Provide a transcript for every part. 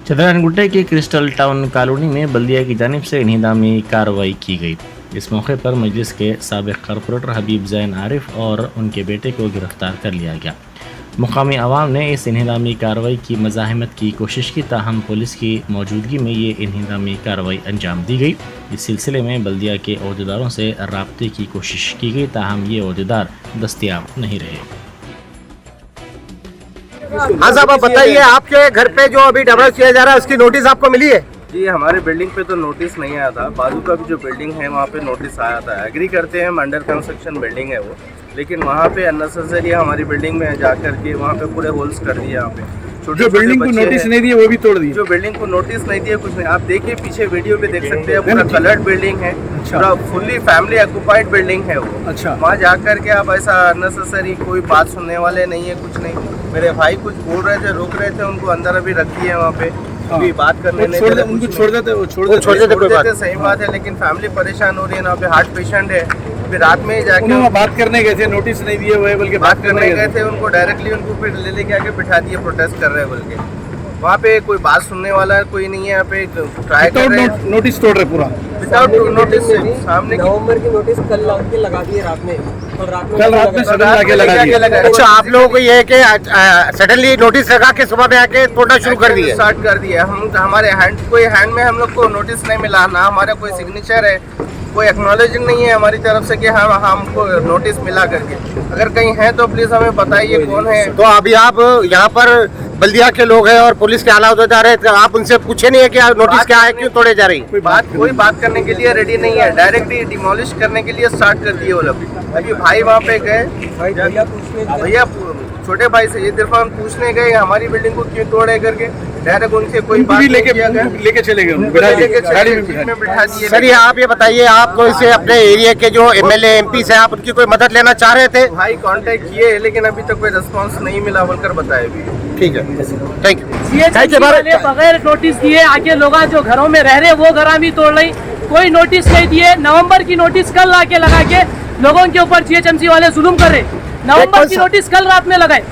चंद्रायनगुट्टे की crystal town colony में बल्दिया की जानिब से इंहिदामी कार्रवाई की गई। इस मौके पर मजलिस के साबिक़ कॉरपोरेटर हबीब ज़ैन आरिफ और उनके बेटे को गिरफ्तार कर लिया गया। मुकामी अवाम ने इस इंहिदामी कार्रवाई की मज़ाहमत की कोशिश की, ताहम पुलिस की मौजूदगी में ये इंहिदामी कार्रवाई अंजाम दी गई। इस सिलसिले में बल्दिया के अहदेदारों से राब्ते की कोशिश की गई, ताहम ये अहदेदार दस्तयाब नहीं रहे। हाँ साहब, आप बताइए, आपके घर पे जो अभी डैमेज किया जा रहा है उसकी नोटिस आपको मिली है? जी, हमारे बिल्डिंग पे तो नोटिस नहीं आया था। बाजू का भी जो बिल्डिंग है वहाँ पे नोटिस आया था। एग्री करते हैं, अंडर कंस्ट्रक्शन बिल्डिंग है वो, लेकिन वहाँ पे अननेसेसरी हमारी बिल्डिंग में जाकर के वहाँ पे पूरे होल्स कर दिए। यहाँ पे जो बिल्डिंग को नोटिस नहीं दिए वो भी तोड़ दिए। जो बिल्डिंग को नोटिस नहीं दिए कुछ नहीं। आप देखिए पीछे वीडियो पे देख सकते हैं, पूरा कलर्ड बिल्डिंग है, पूरा फुल्ली फैमिली ऑक्युपाइड बिल्डिंग है वो। अच्छा, वहाँ जाकर के आप ऐसा अननेसेसरी कोई बात सुनने वाले नहीं है, कुछ नहीं। मेरे भाई कुछ बोल रहे थे, रोक रहे थे, उनको अंदर अभी रख दिए वहाँ पे। अभी बात करने नहीं दे रहे, उनको छोड़ देते सही बात है, लेकिन फैमिली परेशान हो रही है ना। पे हार्ट पेशेंट है, फिर रात में ही जाके बात करने गए थे, नोटिस नहीं दिए हुए बल्कि बात करने गए थे। उनको डायरेक्टली उनको फिर ले लेके आके बिठा दिए, प्रोटेस्ट कर रहे हैं बोल के। वहाँ पे कोई बात सुनने वाला कोई नहीं है। यहाँ पे ट्राई कर रहे हैं, नोटिस तोड़ रहे पूरा विदाउट नोटिस। सामने नवंबर की नोटिस कल लगा दी है रात में, कल रात में सडन लाके लगा दिया। अच्छा, आप लोगों को ये है कि सडनली नोटिस लगा के सुबह में आके तोड़ना शुरू कर दिया? स्टार्ट कर दिया। हम हमारे हैंड में हम लोग को नोटिस नहीं मिला ना, हमारा कोई सिग्नेचर है, कोई एक्नॉलेजिंग नहीं है हमारी तरफ से कि हाँ हमको नोटिस मिला करके। अगर कहीं है तो प्लीज हमें बताइए कौन है। तो अभी आप यहाँ पर बल्दिया के लोग हैं और पुलिस के आला अहदेदार हैं, तो आप उनसे पूछे नहीं है कि नोटिस क्या है, क्यों तोड़े जा रही? कोई बात करने के लिए रेडी नहीं है। डायरेक्टली डिमोलिश करने के लिए स्टार्ट कर दिए वो लोग। अभी भाई वहाँ पे गए, भैया छोटे भाई से ये इरफान पूछने गए हमारी बिल्डिंग को क्यों तोड़े करके। डायरेक्ट उनसे कोई बात लेके चले गए, बिठा दिए। सर, ये आप ये बताइए, आप तो इसे अपने एरिया के जो एमएलए एमपी से आप उनकी कोई मदद लेना चाह रहे थे? भाई कांटेक्ट किए, लेकिन अभी तक कोई रिस्पांस नहीं मिला बोलकर बताए भी। ठीक है, थैंक यू। बगैर नोटिस दिए आके लोग जो घरों में रह रहे वो घर भी तोड़ रही, कोई नोटिस नहीं दिए। नवंबर की नोटिस कल आके लगा के लोगों के ऊपर जीएचएमसी वाले जुल्म कर रहे। नवंबर की नोटिस कल रात में लगाए।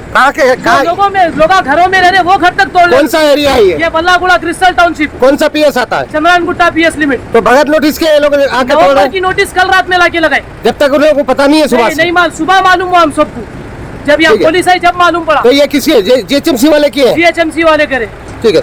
लोग घरों में रह रहे वो घर तक तोड़ रहे। कौन सा एरिया है ये? Ballaguda crystal township. कौन सा पीएस आता है? Chandrayangutta PS limit. तो बगैर नोटिस के लोग आके तोड़ रहे? की नोटिस कल रात में लाके लगाए, जब तक उन लोगों को पता नहीं है। सुबह नहीं सुबह मालूम हुआ हम सबको, जब यहाँ पुलिस आई जब मालूम पड़ा। तो ये किसी जीएचएमसी वाले की है? जीएचएमसी वाले करे। ठीक है।